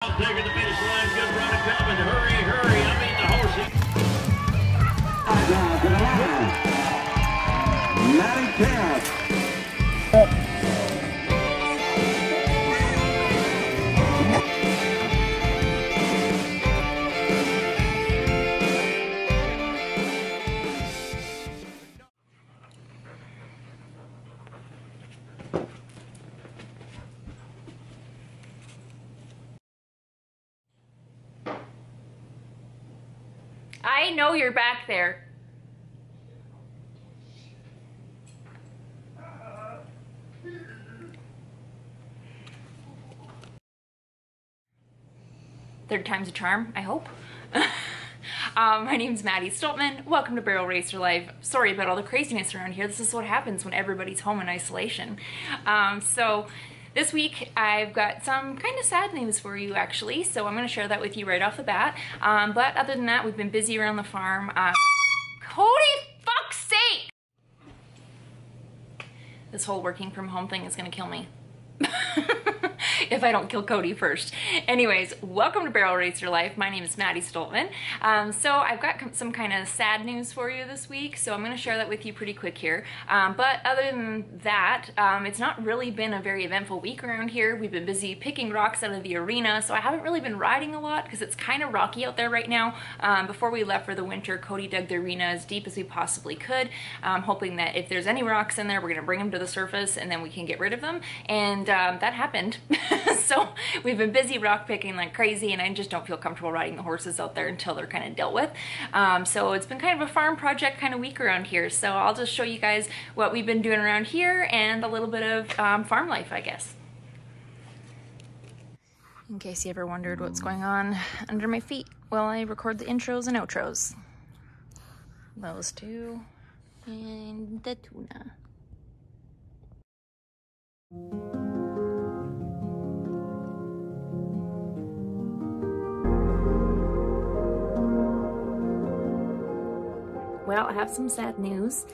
Taking the finish line, good running coming. Hurry, hurry, I mean the horse. To the line. MaddiKempf. I know you're back there. Third time's a charm, I hope. My name's MaddiKempf-Stoltman. Welcome to Barrel Racer Life. Sorry about all the craziness around here. This is what happens when everybody's home in isolation. So this week I've got some kind of sad news for you actually, so I'm going to share that with you right off the bat. But other than that, we've been busy around the farm. Cody, fuck's sake! This whole working from home thing is going to kill me. If I don't kill Cody first. Anyways, welcome to Barrel Racer Life. My name is MaddiKempf-Stoltman. So I've got some kind of sad news for you this week, so I'm going to share that with you pretty quick here. But other than that, it's not really been a very eventful week around here. We've been busy picking rocks out of the arena, so I haven't really been riding a lot because it's kind of rocky out there right now. Before we left for the winter, Cody dug the arena as deep as we possibly could, hoping that if there's any rocks in there, we're going to bring them to the surface and then we can get rid of them. And that happened. So we've been busy rock picking like crazy, and I just don't feel comfortable riding the horses out there until they're kind of dealt with. So it's been kind of a farm project kind of week around here. So I'll just show you guys what we've been doing around here and a little bit of farm life, I guess. In case you ever wondered what's going on under my feet while I record the intros and outros. Those two and the tuna. Well, I have some sad news.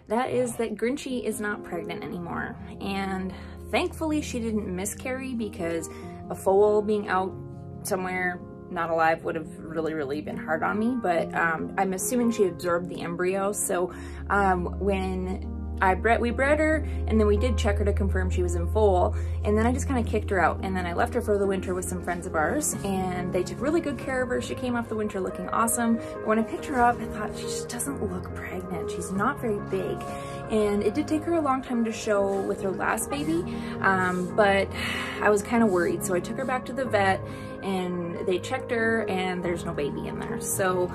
That is that Grinchy is not pregnant anymore. And thankfully she didn't miscarry, because a foal being out somewhere not alive would have really been hard on me. But I'm assuming she absorbed the embryo. So when we bred her, and then we did check her to confirm she was in foal, and then I just kind of kicked her out, and then I left her for the winter with some friends of ours, and they took really good care of her. She came off the winter looking awesome. But when I picked her up, I thought, she just doesn't look pregnant. She's not very big. And it did take her a long time to show with her last baby, but I was kind of worried. So I took her back to the vet, and they checked her, and there's no baby in there. So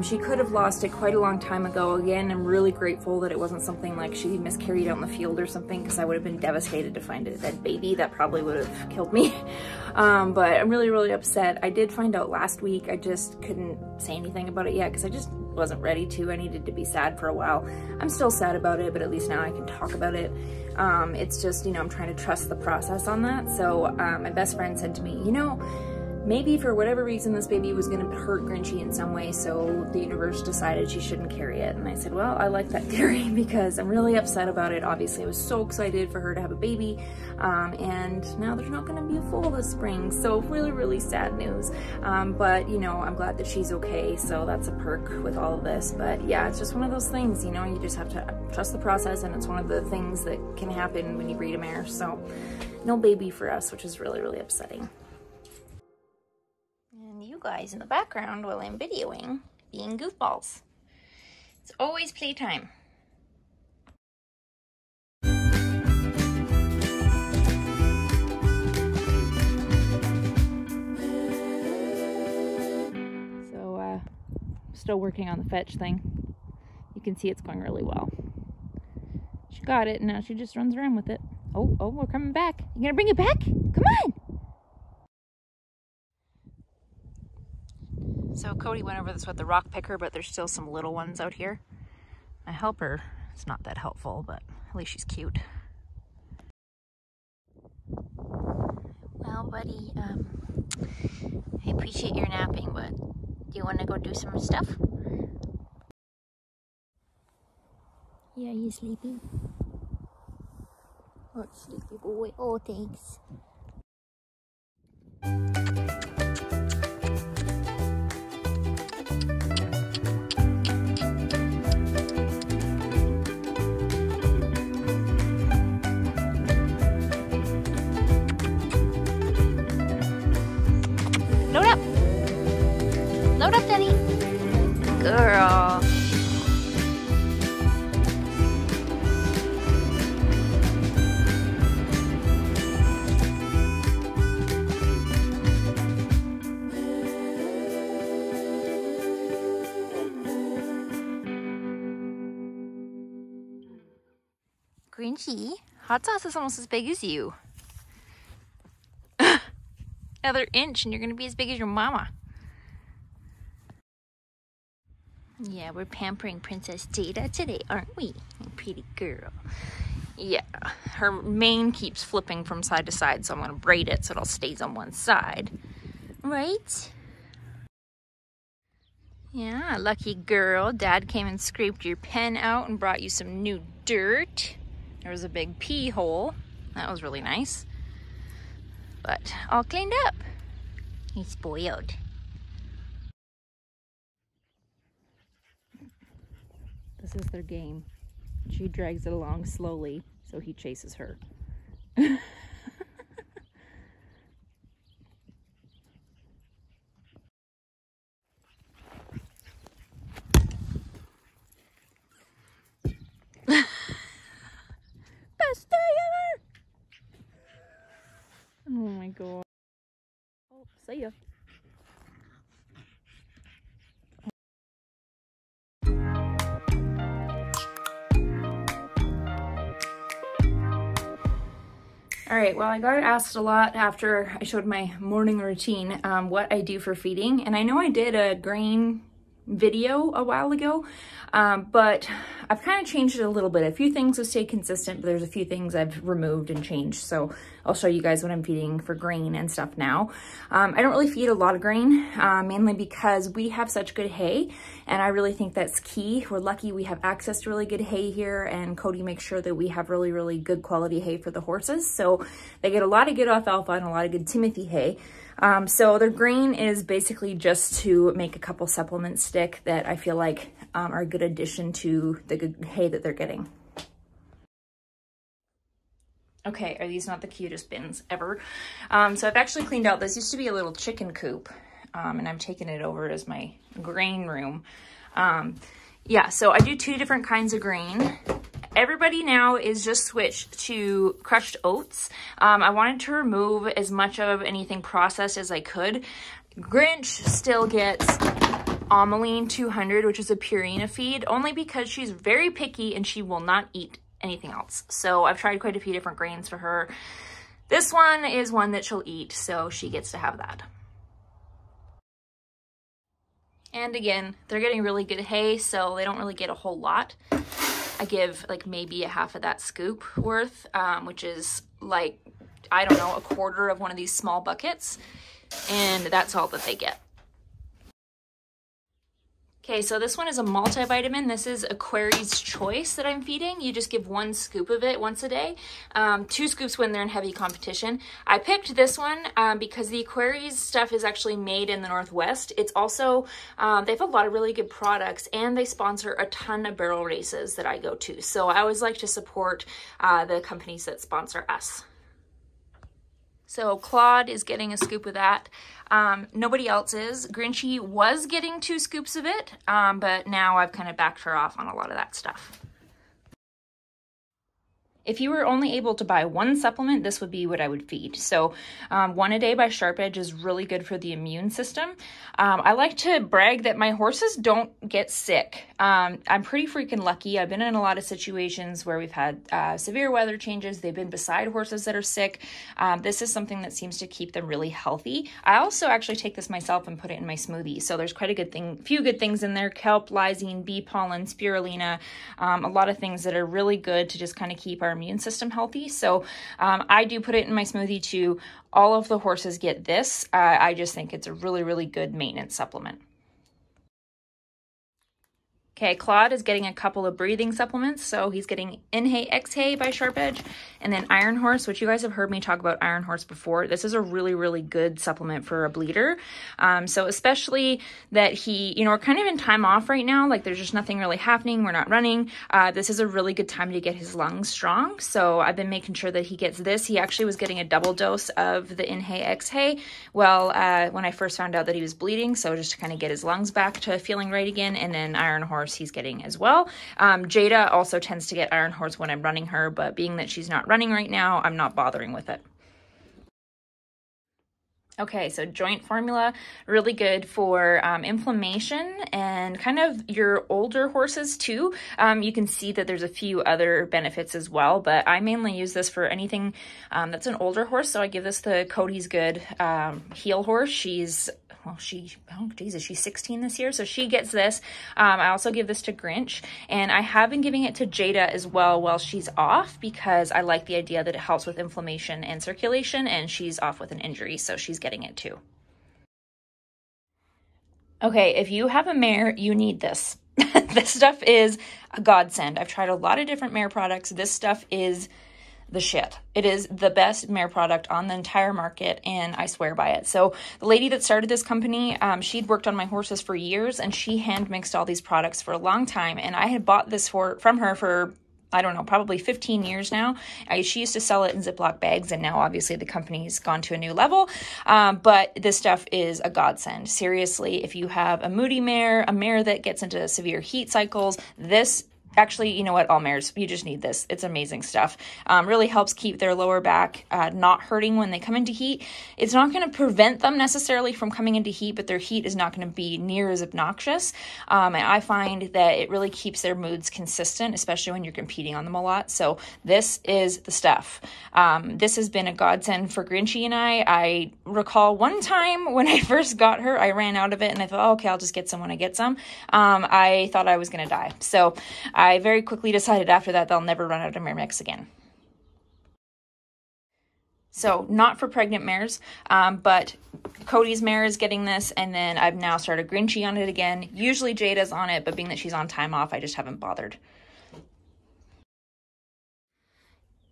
she could have lost it quite a long time ago. Again, I'm really grateful that it wasn't something like she miscarried out in the field or something, because I would have been devastated to find a dead baby. That probably would have killed me. But I'm really upset. I did find out last week. I just couldn't say anything about it yet because I just wasn't ready to. I needed to be sad for a while. I'm still sad about it, but at least now I can talk about it. It's just, you know, I'm trying to trust the process on that. So my best friend said to me, you know, maybe for whatever reason this baby was going to hurt Grinchy in some way, so the universe decided she shouldn't carry it. And I said, well, I like that theory because I'm really upset about it. Obviously, I was so excited for her to have a baby, and now there's not going to be a foal this spring, so really sad news. But, you know, I'm glad that she's okay, so that's a perk with all of this. But yeah, it's just one of those things, you know, you just have to trust the process, and it's one of the things that can happen when you breed a mare. So no baby for us, which is really upsetting. You guys in the background while I'm videoing being goofballs. It's always playtime. So still working on the fetch thing. You can see it's going really well. She got it, and now she just runs around with it. Oh, we're coming back. You gonna bring it back? Come on. So Cody went over this with the rock picker, but there's still some little ones out here. My helper is not that helpful, but at least she's cute. Well, buddy, I appreciate your napping, but do you want to go do some stuff? Yeah, you sleepy? Oh, sleepy boy. Oh, thanks. Load up. Load up, Daddy. Girl. Grinchy, hot sauce is almost as big as you. Another inch and you're gonna be as big as your mama. Yeah, we're pampering Princess Data today, aren't we? Pretty girl. Yeah, her mane keeps flipping from side to side, so I'm gonna braid it so it all stays on one side. Right? Yeah, lucky girl. Dad came and scraped your pen out and brought you some new dirt. There was a big pee hole. That was really nice. But all cleaned up. He's spoiled. This is their game. She drags it along slowly, so he chases her. Best day ever! Oh my god. Oh, see ya. All right, well, I got asked a lot after I showed my morning routine what I do for feeding. And I know I did a grain video a while ago, but I've kind of changed it a little bit. A few things have stayed consistent, but there's a few things I've removed and changed. So I'll show you guys what I'm feeding for grain and stuff now. I don't really feed a lot of grain, mainly because we have such good hay, and I really think that's key. We're lucky we have access to really good hay here, and Cody makes sure that we have really, really good quality hay for the horses. So they get a lot of good alfalfa and a lot of good Timothy hay. So their grain is basically just to make a couple supplements stick that I feel like are a good addition to the good hay that they're getting. Okay, are these not the cutest bins ever? So I've actually cleaned out, this used to be a little chicken coop, and I've taken it over as my grain room. Yeah, so I do 2 different kinds of grain. Everybody now is just switched to crushed oats. I wanted to remove as much of anything processed as I could. Grinch still gets Omeline 200, which is a Purina feed, only because she's very picky and she will not eat anything else. So I've tried quite a few different grains for her. This one is one that she'll eat, so she gets to have that. And again, they're getting really good hay, so they don't really get a whole lot. I give like maybe a half of that scoop worth, which is like, I don't know, a quarter of one of these small buckets. And that's all that they get. Okay, so this one is a multivitamin. This is Aquari's Choice that I'm feeding. You just give 1 scoop of it once a day. 2 scoops when they're in heavy competition. I picked this one because the Aquari's stuff is actually made in the Northwest. It's also, they have a lot of really good products, and they sponsor a ton of barrel races that I go to. So I always like to support the companies that sponsor us. So Claude is getting a scoop of that. Nobody else is. Grinchy was getting 2 scoops of it, but now I've kind of backed her off on a lot of that stuff. If you were only able to buy 1 supplement, this would be what I would feed. So 1 a day by SharpEdge is really good for the immune system. I like to brag that my horses don't get sick. I'm pretty freaking lucky. I've been in a lot of situations where we've had severe weather changes. They've been beside horses that are sick. This is something that seems to keep them really healthy. I also actually take this myself and put it in my smoothie. So there's quite a good thing, few good things in there: kelp, lysine, bee pollen, spirulina, a lot of things that are really good to just kind of keep our immune system healthy. So I do put it in my smoothie too. All of the horses get this. I just think it's a really, really good maintenance supplement. Okay, Claude is getting a couple of breathing supplements. So he's getting Inhay Exhay by SharpEdge, and then Iron Horse, which you guys have heard me talk about Iron Horse before. This is a really, really good supplement for a bleeder. So especially that he, you know, we're kind of in time off right now. Like there's just nothing really happening. We're not running. This is a really good time to get his lungs strong. So I've been making sure that he gets this. He actually was getting a double dose of the Inhay Exhay. Well, when I first found out that he was bleeding, so just to kind of get his lungs back to feeling right again, and then Iron Horse he's getting as well. Jada also tends to get Iron Horse when I'm running her, but being that she's not running right now, I'm not bothering with it. Okay, so joint formula, really good for inflammation and kind of your older horses too. You can see that there's a few other benefits as well, but I mainly use this for anything that's an older horse. So I give this the Cody's Good heel horse. She's 16 this year, so she gets this. I also give this to Grinchy, and I have been giving it to Jada as well while she's off, because I like the idea that it helps with inflammation and circulation, and she's off with an injury, so she's getting it too. Okay, if you have a mare, you need this. This stuff is a godsend. I've tried a lot of different mare products. This stuff is the shit. It is the best mare product on the entire market, and I swear by it. So the lady that started this company, she'd worked on my horses for years, and she hand mixed all these products for a long time, and I had bought this from her for, I don't know, probably 15 years now. She used to sell it in Ziploc bags, and now obviously the company's gone to a new level. But this stuff is a godsend. Seriously, if you have a moody mare, a mare that gets into severe heat cycles, this actually, you know what, all mares, you just need this. It's amazing stuff. Really helps keep their lower back not hurting when they come into heat. It's not going to prevent them necessarily from coming into heat, but their heat is not going to be near as obnoxious. And I find that it really keeps their moods consistent, especially when you're competing on them a lot. So this is the stuff. This has been a godsend for Grinchy and I. I recall one time when I first got her, I ran out of it, and I thought, oh, okay, I'll just get some when I get some. I thought I was going to die. So I very quickly decided after that they'll never run out of mare mix again. So not for pregnant mares, but Cody's mare is getting this, and then I've now started Grinchy on it again. Usually Jada's on it, but being that she's on time off, I just haven't bothered.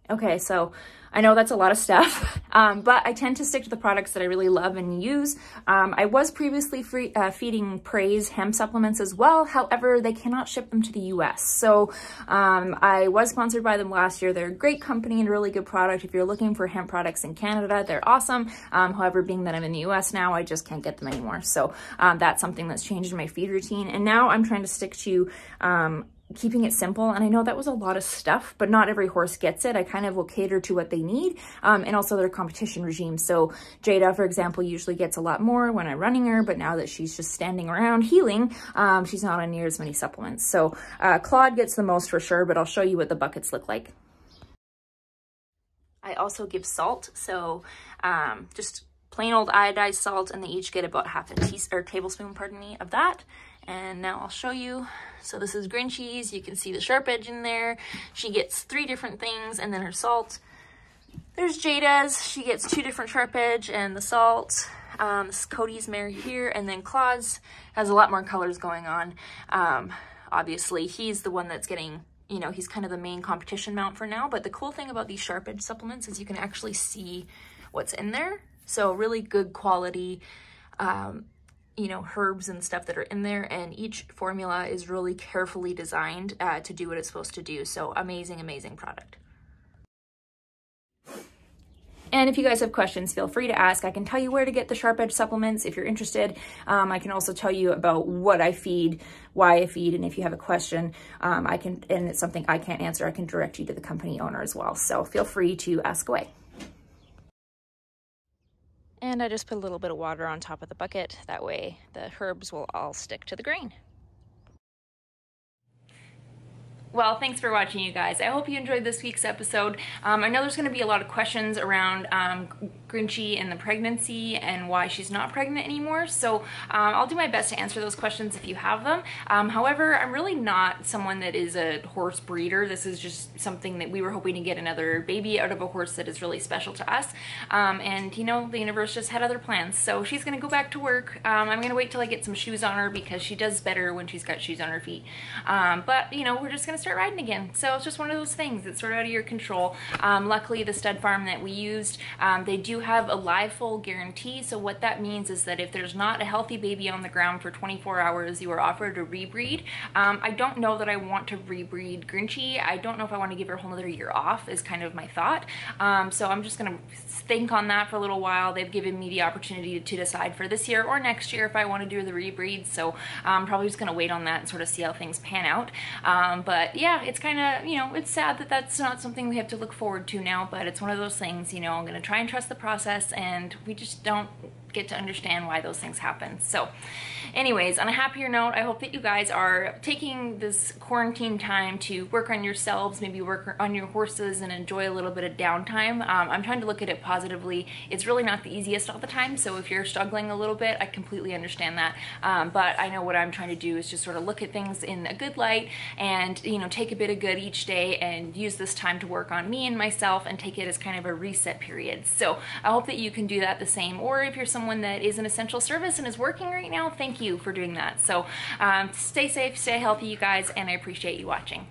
Okay, so I know that's a lot of stuff, but I tend to stick to the products that I really love and use. I was previously feeding Praise hemp supplements as well. However, they cannot ship them to the US. So I was sponsored by them last year. They're a great company and a really good product. If you're looking for hemp products in Canada, they're awesome. However, being that I'm in the US now, I just can't get them anymore. So that's something that's changed in my feed routine. And now I'm trying to stick to keeping it simple. And I know that was a lot of stuff, but not every horse gets it. I kind of will cater to what they need, and also their competition regime. So Jada, for example, usually gets a lot more when I'm running her, but now that she's just standing around healing, she's not on near as many supplements. So Claude gets the most for sure, but I'll show you what the buckets look like. I also give salt, so just plain old iodized salt, and they each get about half a tablespoon, pardon me, of that. And now I'll show you. So this is Grinchy's. You can see the SharpEdge in there. She gets 3 different things, and then her salt. There's Jada's. She gets 2 different SharpEdge and the salt. This is Cody's mare here, and then Claude's has a lot more colors going on. Obviously, he's the one that's getting, you know, he's kind of the main competition mount for now. But the cool thing about these SharpEdge supplements is you can actually see what's in there. So really good quality, you know, herbs and stuff that are in there, and each formula is really carefully designed to do what it's supposed to do. So amazing, amazing product. And if you guys have questions, feel free to ask. I can tell you where to get the SharpEdge supplements if you're interested. I can also tell you about what I feed, why I feed, and if you have a question, and it's something I can't answer, I can direct you to the company owner as well. So feel free to ask away. And I just put a little bit of water on top of the bucket. That way the herbs will all stick to the grain. Well, thanks for watching, you guys. I hope you enjoyed this week's episode. I know there's going to be a lot of questions around Grinchy and the pregnancy and why she's not pregnant anymore, so I'll do my best to answer those questions if you have them. However, I'm really not someone that is a horse breeder. This is just something that we were hoping to get another baby out of a horse that is really special to us, and you know, the universe just had other plans, so she's going to go back to work. I'm going to wait till I get some shoes on her because she does better when she's got shoes on her feet, but you know, we're just going to start riding again. So it's just one of those things that's sort of out of your control. Luckily, the stud farm that we used, they do have a live foal guarantee. So what that means is that if there's not a healthy baby on the ground for 24 hours, you are offered a rebreed. I don't know that I want to rebreed Grinchy. I don't know if I want to give her a whole other year off is kind of my thought. So I'm just going to think on that for a little while. They've given me the opportunity to decide for this year or next year if I want to do the rebreed. So I'm probably just going to wait on that and sort of see how things pan out. But yeah, it's kind of, you know, it's sad that that's not something we have to look forward to now, but it's one of those things, you know, I'm going to try and trust the process, and we just don't get to understand why those things happen. So anyways, on a happier note, I hope that you guys are taking this quarantine time to work on yourselves, maybe work on your horses and enjoy a little bit of downtime. I'm trying to look at it positively. It's really not the easiest all the time, so if you're struggling a little bit, I completely understand that. But I know what I'm trying to do is just sort of look at things in a good light and, you know, take a bit of good each day and use this time to work on me and myself and take it as kind of a reset period. So I hope that you can do that the same, or if you're someone that is an essential service and is working right now, thank you for doing that. So stay safe, stay healthy, you guys, and I appreciate you watching.